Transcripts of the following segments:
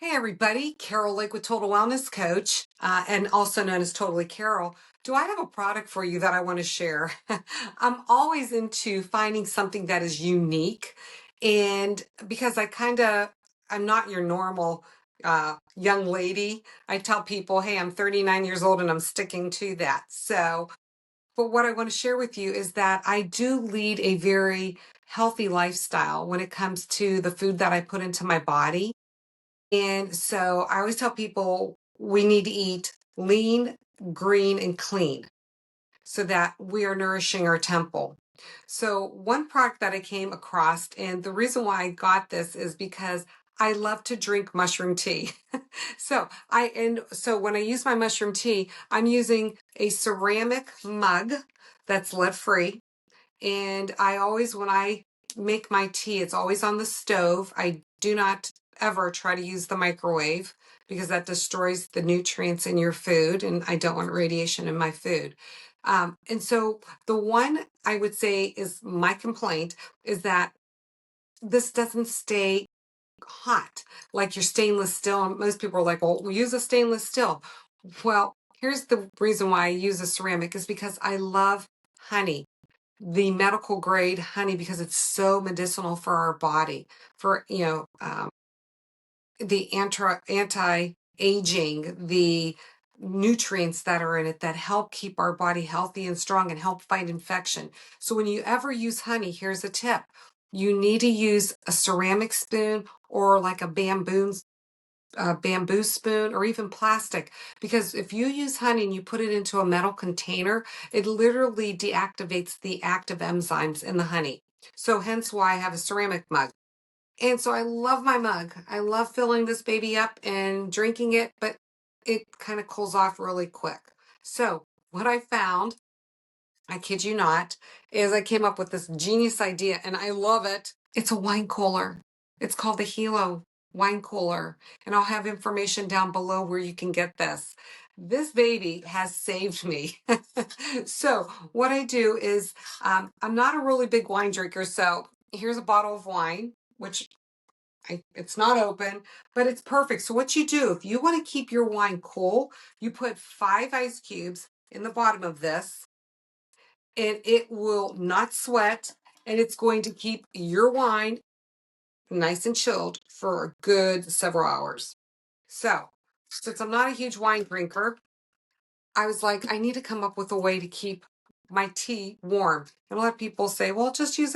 Hey everybody, Carol Lake with Total Wellness Coach, and also known as Totally Carol. Do I have a product for you that I want to share? I'm always into finding something that is unique, and because I'm not your normal young lady. I tell people, hey, I'm 39 years old and I'm sticking to that. But what I want to share with you is that I do lead a very healthy lifestyle when it comes to the food that I put into my body. And so I always tell people we need to eat lean, green, and clean so that we are nourishing our temple. So, one product that I came across, and the reason why I got this is because I love to drink mushroom tea. So when I use my mushroom tea, I'm using a ceramic mug that's lead free. And I always, when I make my tea, it's always on the stove. I do not ever try to use the microwave because that destroys the nutrients in your food, and I don't want radiation in my food. And so the one I would say is my complaint is that this doesn't stay hot like your stainless steel. And most people are like, well, we use a stainless steel. Well, here's the reason why I use a ceramic is because I love honey, the medical grade honey, because it's so medicinal for our body, for the anti-aging, the nutrients that are in it that help keep our body healthy and strong and help fight infection. So when you ever use honey, here's a tip. You need to use a ceramic spoon or like a bamboo spoon or even plastic, because if you use honey and you put it into a metal container, it literally deactivates the active enzymes in the honey. So hence why I have a ceramic mug. And so I love my mug. I love filling this baby up and drinking it, but it kind of cools off really quick. So what I found, I kid you not, is I came up with this genius idea and I love it. It's a wine cooler. It's called the Hilo Wine Cooler. And I'll have information down below where you can get this. This baby has saved me. So what I do is, I'm not a really big wine drinker. So here's a bottle of wine, which it's not open, but it's perfect. So what you do, if you want to keep your wine cool, you put 5 ice cubes in the bottom of this, and it will not sweat, and it's going to keep your wine nice and chilled for a good several hours. So, since I'm not a huge wine drinker, I was like, I need to come up with a way to keep my tea warm. And a lot of people say, well, just use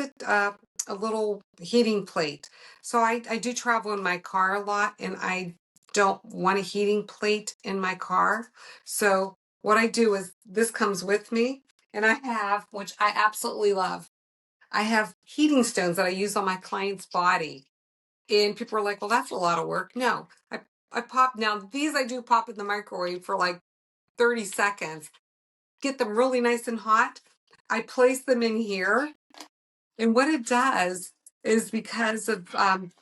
a little heating plate. So I do travel in my car a lot, and I don't want a heating plate in my car. So what I do is this comes with me, and I have, which I absolutely love, I have heating stones that I use on my client's body. And people are like, well, that's a lot of work. No, I pop, now these I do pop in the microwave for like 30 seconds, get them really nice and hot. I place them in here. And what it does is, because of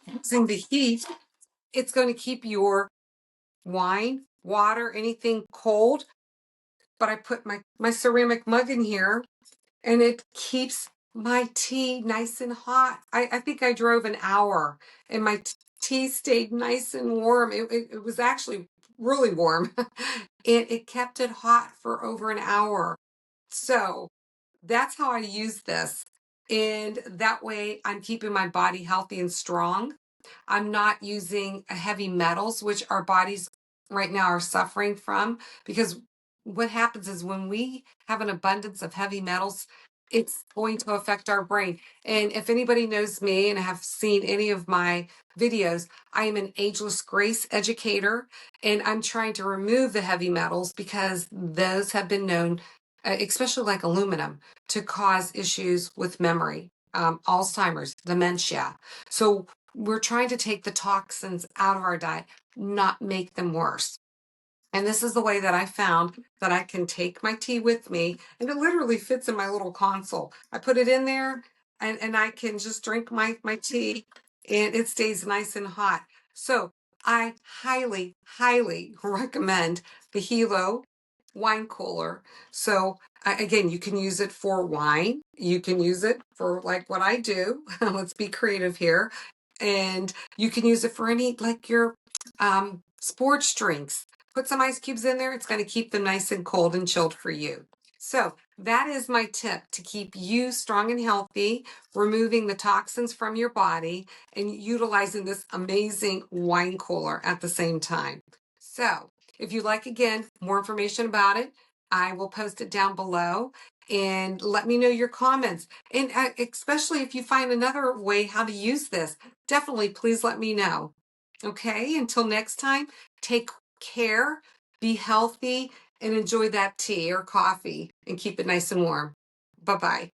using the heat, it's going to keep your wine, water, anything cold. But I put my ceramic mug in here, and it keeps my tea nice and hot. I think I drove an hour, and my tea stayed nice and warm. It was actually really warm. And it kept it hot for over an hour. So that's how I use this. And that way I'm keeping my body healthy and strong. I'm not using heavy metals, which our bodies right now are suffering from, because what happens is when we have an abundance of heavy metals, it's going to affect our brain. And if anybody knows me and have seen any of my videos, I am an ageless grace educator, and I'm trying to remove the heavy metals because those have been known, especially like aluminum, to cause issues with memory, Alzheimer's, dementia. So we're trying to take the toxins out of our diet, not make them worse. And this is the way that I found that I can take my tea with me, and it literally fits in my little console. I put it in there, and I can just drink my tea, and it stays nice and hot. So I highly, highly recommend the Hilo Wine Cooler. So again, you can use it for wine. You can use it for like what I do. Let's be creative here. And you can use it for any, like your Sports drinks. Put some ice cubes in there. It's going to keep them nice and cold and chilled for you. So that is my tip to keep you strong and healthy, removing the toxins from your body and utilizing this amazing wine cooler at the same time. So if you like, again, more information about it, I will post it down below and let me know your comments. And especially if you find another way how to use this, definitely please let me know. Okay, until next time, take care, be healthy, and enjoy that tea or coffee and keep it nice and warm. Bye-bye.